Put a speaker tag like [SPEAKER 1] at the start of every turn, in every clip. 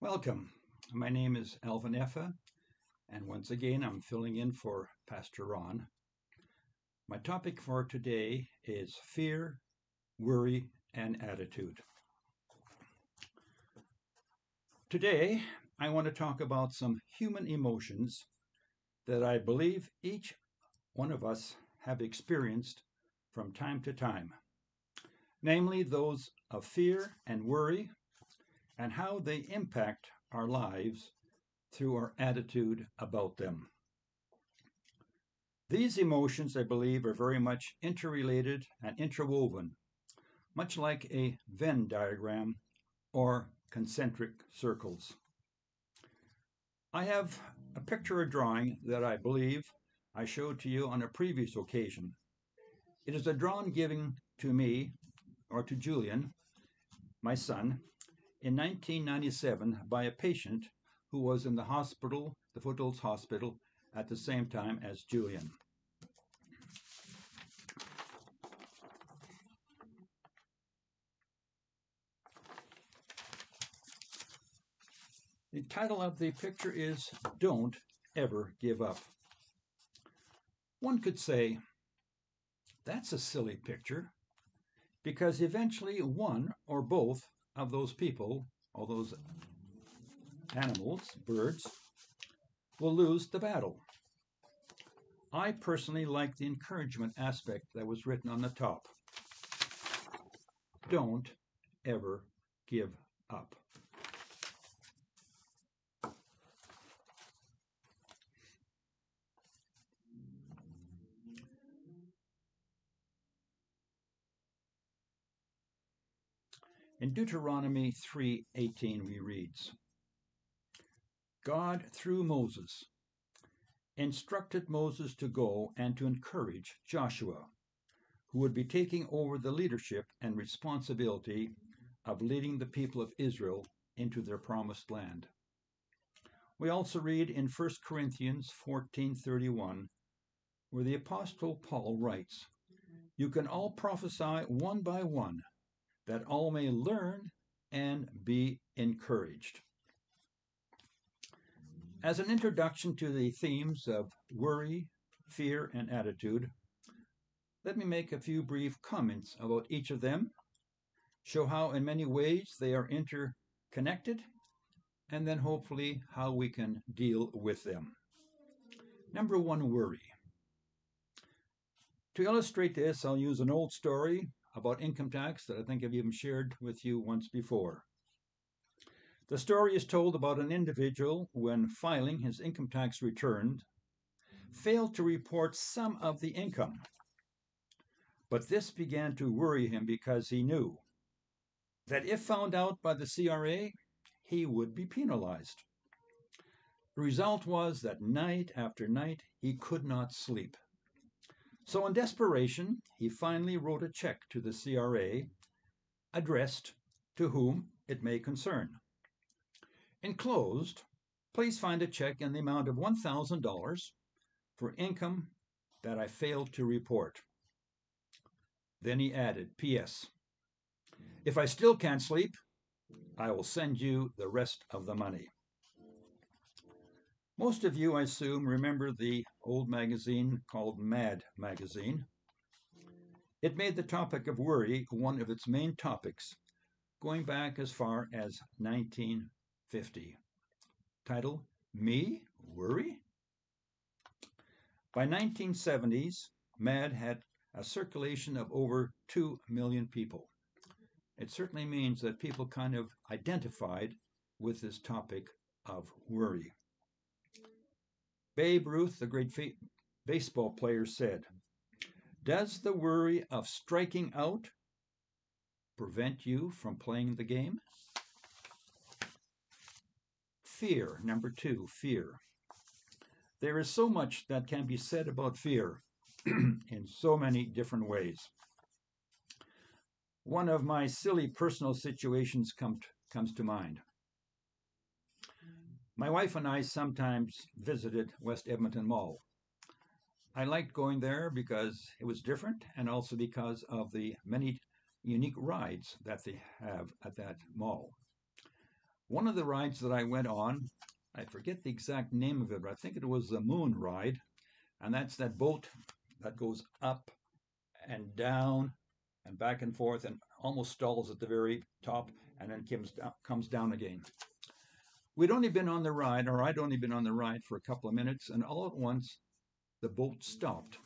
[SPEAKER 1] Welcome. My name is Alvin Effa, and once again I'm filling in for Pastor Ron. My topic for today is fear, worry, and attitude. Today I want to talk about some human emotions that I believe each one of us have experienced from time to time, namely those of fear and worry, and how they impact our lives through our attitude about them. These emotions, I believe, are very much interrelated and interwoven, much like a Venn diagram or concentric circles. I have a picture or drawing that I believe I showed to you on a previous occasion. It is a drawing given to me, or to Julian, my son, in 1997 by a patient who was in the hospital, the Foothills Hospital, at the same time as Julian. The title of the picture is Don't Ever Give Up. One could say, that's a silly picture, because eventually one or both of those people, all those animals, birds, will lose the battle. I personally like the encouragement aspect that was written on the top. Don't ever give up. In Deuteronomy 3:18 we reads, God, through Moses, instructed Moses to go and to encourage Joshua, who would be taking over the leadership and responsibility of leading the people of Israel into their promised land. We also read in 1 Corinthians 14:31, where the Apostle Paul writes, you can all prophesy one by one, that all may learn and be encouraged. As an introduction to the themes of worry, fear, and attitude, let me make a few brief comments about each of them, show how in many ways they are interconnected, and then hopefully how we can deal with them. Number one, worry. To illustrate this, I'll use an old story about income tax that I think I've even shared with you once before. The story is told about an individual when filing his income tax return failed to report some of the income. But this began to worry him because he knew that if found out by the CRA, he would be penalized. The result was that night after night he could not sleep. So in desperation, he finally wrote a check to the CRA, addressed to whom it may concern. Enclosed, please find a check in the amount of $1,000 for income that I failed to report. Then he added, P.S. If I still can't sleep, I will send you the rest of the money. Most of you, I assume, remember the old magazine called Mad magazine. It made the topic of worry one of its main topics, going back as far as 1950. Title, Me? Worry? By 1970s, Mad had a circulation of over 2 million people. It certainly means that people kind of identified with this topic of worry. Babe Ruth, the great baseball player, said, does the worry of striking out prevent you from playing the game? Fear, number two, fear. There is so much that can be said about fear in so many different ways. One of my silly personal situations comes to mind. My wife and I sometimes visited West Edmonton Mall. I liked going there because it was different and also because of the many unique rides that they have at that mall. One of the rides that I went on, I forget the exact name of it, but I think it was the Moon Ride, and that's that boat that goes up and down and back and forth and almost stalls at the very top and then comes down again. We'd only been on the ride, or I'd only been on the ride for a couple of minutes, and all at once the boat stopped,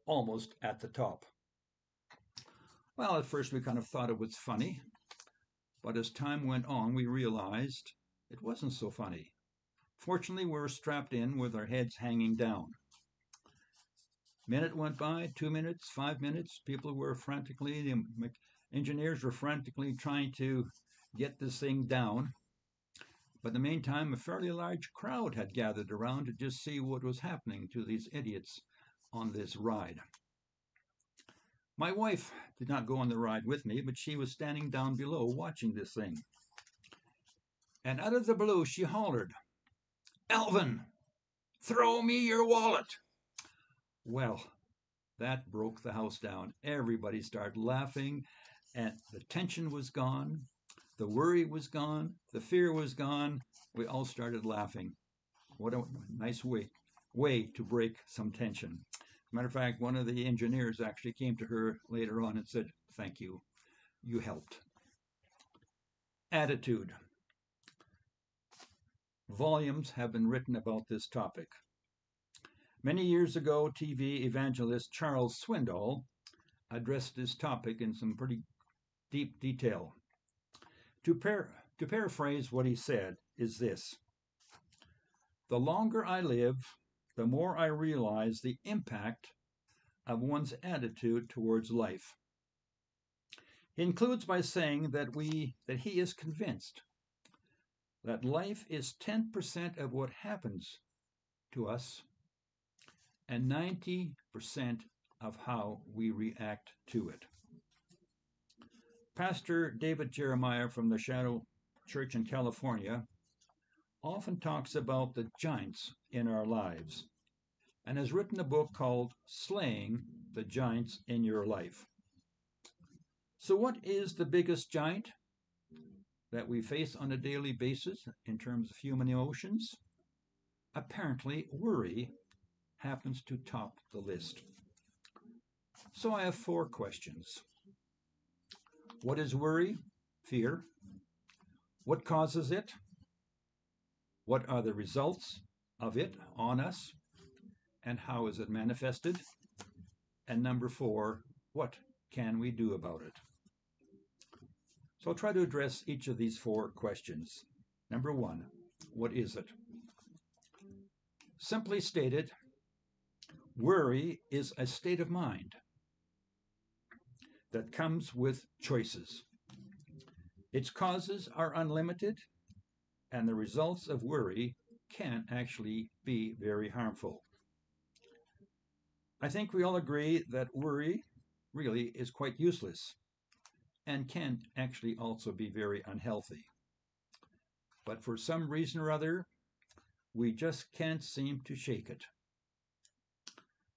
[SPEAKER 1] almost at the top. Well, at first we kind of thought it was funny, but as time went on, we realized it wasn't so funny. Fortunately, we were strapped in with our heads hanging down. Minute went by, 2 minutes, 5 minutes. The engineers were frantically trying to get this thing down. But in the meantime, a fairly large crowd had gathered around to just see what was happening to these idiots on this ride. My wife did not go on the ride with me, but she was standing down below watching this thing. And out of the blue, she hollered, "Alvin, throw me your wallet." Well, that broke the house down. Everybody started laughing, and the tension was gone. The worry was gone. The fear was gone. We all started laughing. What a nice way to break some tension. Matter of fact, one of the engineers actually came to her later on and said, "Thank you. You helped." Attitude. Volumes have been written about this topic. Many years ago, TV evangelist Charles Swindoll addressed this topic in some pretty deep detail. To paraphrase what he said is this: "The longer I live, the more I realize the impact of one's attitude towards life." He concludes by saying that he is convinced that life is 10% of what happens to us and 90% of how we react to it. Pastor David Jeremiah from the Shadow Church in California often talks about the giants in our lives and has written a book called "Slaying the Giants in Your Life." So what is the biggest giant that we face on a daily basis in terms of human emotions? Apparently, worry happens to top the list. So I have 4 questions. What is worry? Fear. What causes it? What are the results of it on us? And how is it manifested? And number 4, what can we do about it? So I'll try to address each of these 4 questions. Number 1, what is it? Simply stated, worry is a state of mind that comes with choices. Its causes are unlimited, and the results of worry can actually be very harmful. I think we all agree that worry really is quite useless and can actually also be very unhealthy. But for some reason or other, we just can't seem to shake it.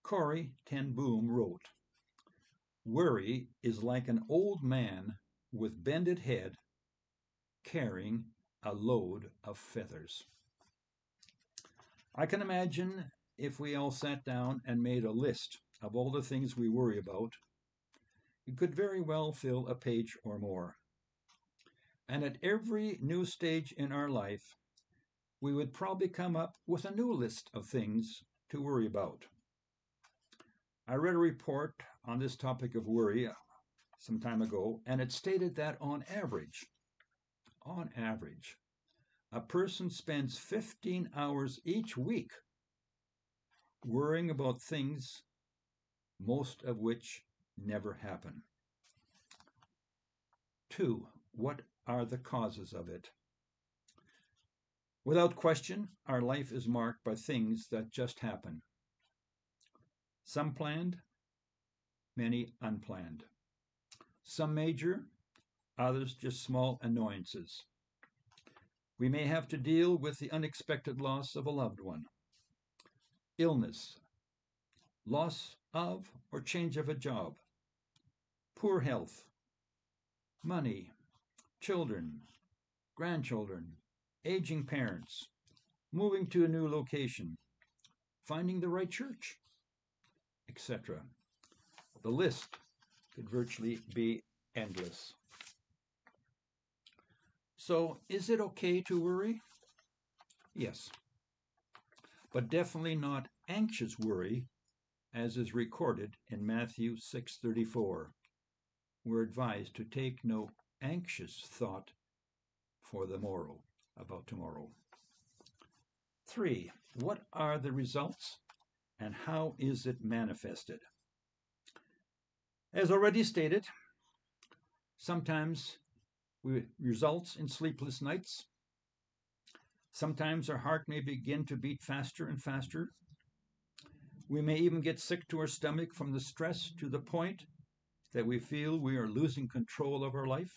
[SPEAKER 1] Corrie ten Boom wrote, "Worry is like an old man with bended head carrying a load of feathers." I can imagine if we all sat down and made a list of all the things we worry about, it could very well fill a page or more. And at every new stage in our life, we would probably come up with a new list of things to worry about. I read a report on this topic of worry some time ago, and it stated that on average, a person spends 15 hours each week worrying about things, most of which never happen. 2, what are the causes of it? Without question, our life is marked by things that just happen. Some planned, many unplanned. Some major, others just small annoyances. We may have to deal with the unexpected loss of a loved one, illness, loss of or change of a job, poor health, money, children, grandchildren, aging parents, moving to a new location, finding the right church, etc. The list could virtually be endless. So, is it okay to worry? Yes. But definitely not anxious worry, as is recorded in Matthew 6:34. We're advised to take no anxious thought for the morrow, about tomorrow. 3. What are the results and how is it manifested? As already stated, sometimes it results in sleepless nights. Sometimes our heart may begin to beat faster and faster. We may even get sick to our stomach from the stress to the point that we feel we are losing control of our life.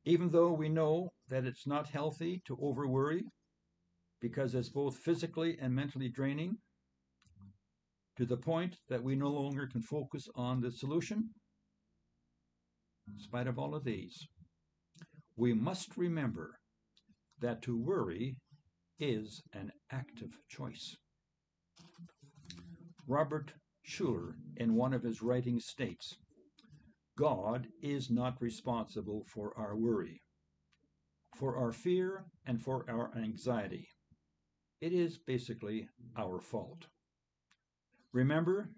[SPEAKER 1] Even though we know that it's not healthy to overworry because it's both physically and mentally draining, to the point that we no longer can focus on the solution. In spite of all of these, we must remember that to worry is an active choice. Robert Schuller, in one of his writings, states, God is not responsible for our worry, for our fear, and for our anxiety. It is basically our fault. Remember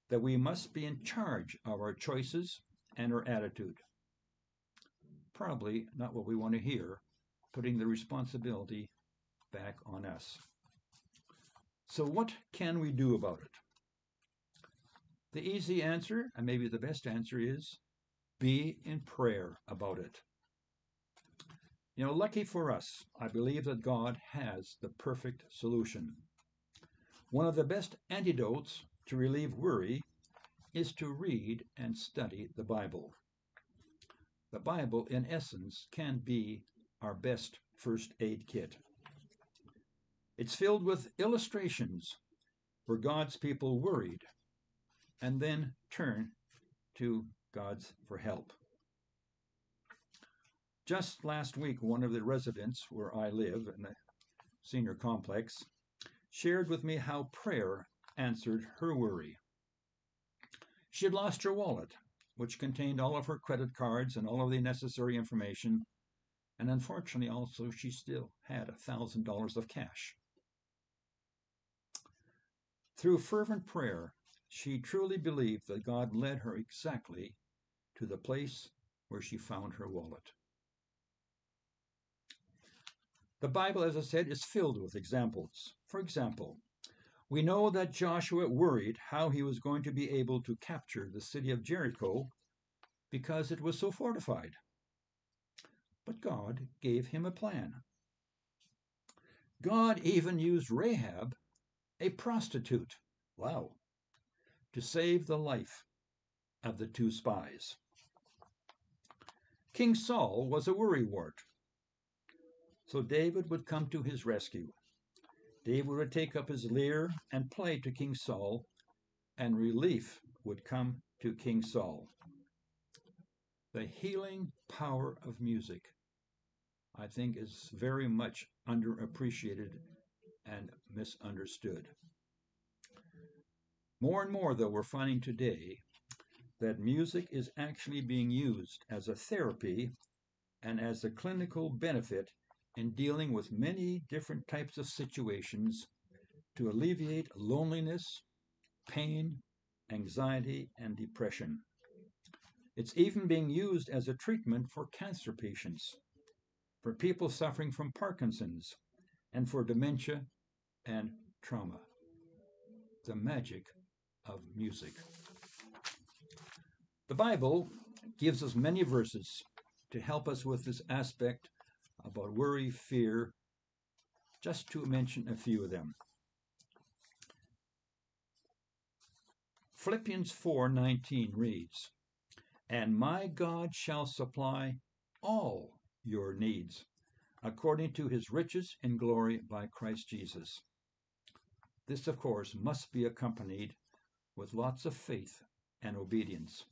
[SPEAKER 1] that we must be in charge of our choices and our attitude. Probably not what we want to hear, putting the responsibility back on us. So what can we do about it? The easy answer, and maybe the best answer, is be in prayer about it. Lucky for us, I believe that God has the perfect solution. One of the best antidotes to relieve worry is to read and study the Bible. The Bible, in essence, can be our best first aid kit. It's filled with illustrations where God's people worried and then turned to God's for help. Just last week, one of the residents where I live in the senior complex shared with me how prayer answered her worry. She had lost her wallet, which contained all of her credit cards and all of the necessary information, and unfortunately also she still had $1,000 of cash. Through fervent prayer, she truly believed that God led her exactly to the place where she found her wallet. The Bible, as I said, is filled with examples. For example, we know that Joshua worried how he was going to be able to capture the city of Jericho because it was so fortified. But God gave him a plan. God even used Rahab, a prostitute, to save the life of the two spies. King Saul was a worrywart, so David would come to his rescue. David would take up his lyre and play to King Saul, and relief would come to King Saul. The healing power of music, I think, is very much underappreciated and misunderstood. More and more, though, we're finding today that music is actually being used as a therapy and as a clinical benefit in dealing with many different types of situations to alleviate loneliness, pain, anxiety, and depression. It's even being used as a treatment for cancer patients, for people suffering from Parkinson's, and for dementia and trauma. The magic of music. The Bible gives us many verses to help us with this aspect about worry, fear, just to mention a few of them. Philippians 4:19 reads, "And my God shall supply all your needs according to his riches in glory by Christ Jesus." This, of course, must be accompanied with lots of faith and obedience.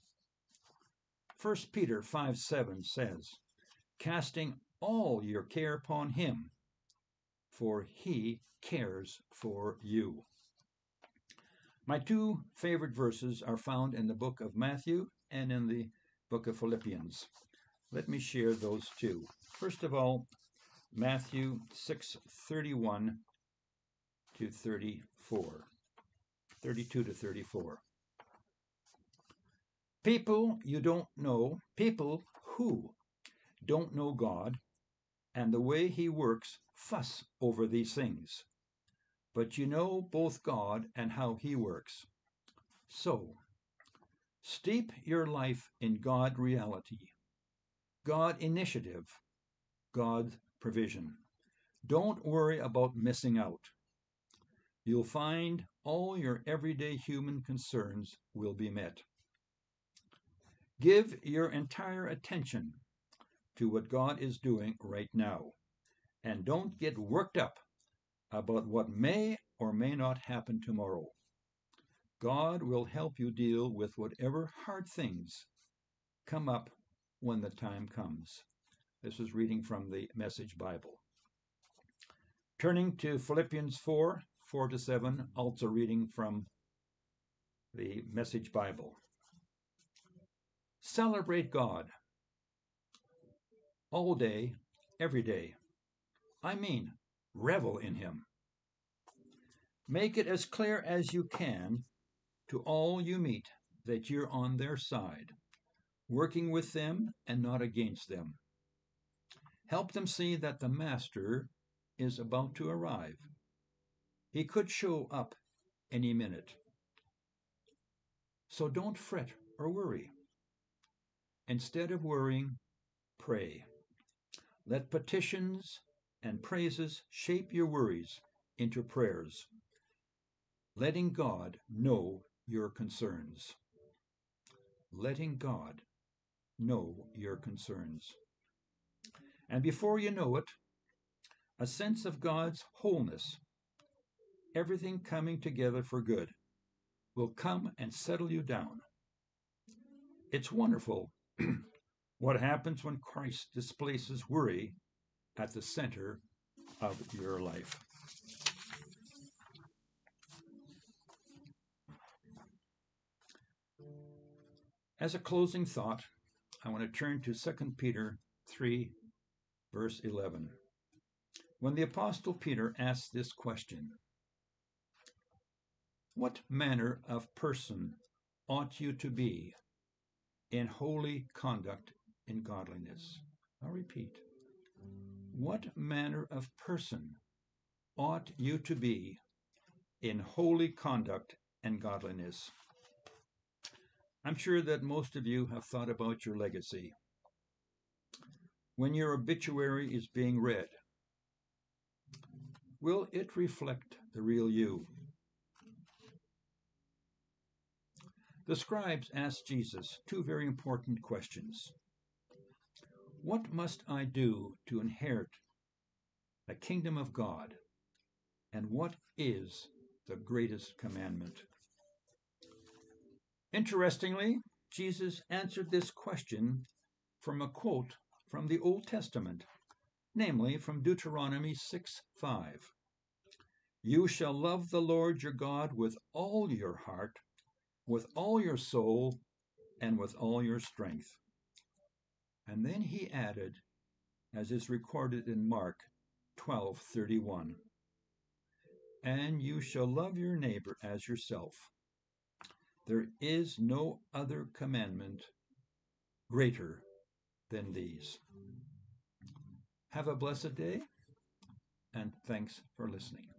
[SPEAKER 1] 1 Peter 5:7 says, casting all your care upon him, for he cares for you. My two favorite verses are found in the book of Matthew and in the book of Philippians. Let me share those two. First of all, Matthew 6:31 to 34. 32 to 34. People who don't know God and the way he works fuss over these things. But you know both God and how he works. So, steep your life in God reality, God initiative, God's provision. Don't worry about missing out. You'll find all your everyday human concerns will be met. Give your entire attention to what God is doing right now, and don't get worked up about what may or may not happen tomorrow. God will help you deal with whatever hard things come up when the time comes. This is reading from the Message Bible. Turning to Philippians 4:4 to 7, also reading from the Message Bible. Celebrate God all day, every day. I mean, revel in him. Make it as clear as you can to all you meet that you're on their side, working with them and not against them. Help them see that the Master is about to arrive. He could show up any minute. So don't fret or worry. Instead of worrying, pray. Let petitions and praises shape your worries into prayers, letting God know your concerns. Letting God know your concerns. And before you know it, a sense of God's wholeness, everything coming together for good, will come and settle you down. It's wonderful what happens when Christ displaces worry at the center of your life. As a closing thought, I want to turn to 2 Peter 3, verse 11. When the Apostle Peter asked this question, "What manner of person ought you to be in holy conduct and godliness?" I'll repeat. What manner of person ought you to be in holy conduct and godliness? I'm sure that most of you have thought about your legacy. When your obituary is being read, will it reflect the real you? The scribes asked Jesus two very important questions. What must I do to inherit the kingdom of God? And what is the greatest commandment? Interestingly, Jesus answered this question from a quote from the Old Testament, namely from Deuteronomy 6:5. You shall love the Lord your God with all your heart, with all your soul, and with all your strength. And then he added, as is recorded in Mark 12:31, and you shall love your neighbor as yourself. There is no other commandment greater than these. Have a blessed day, and thanks for listening.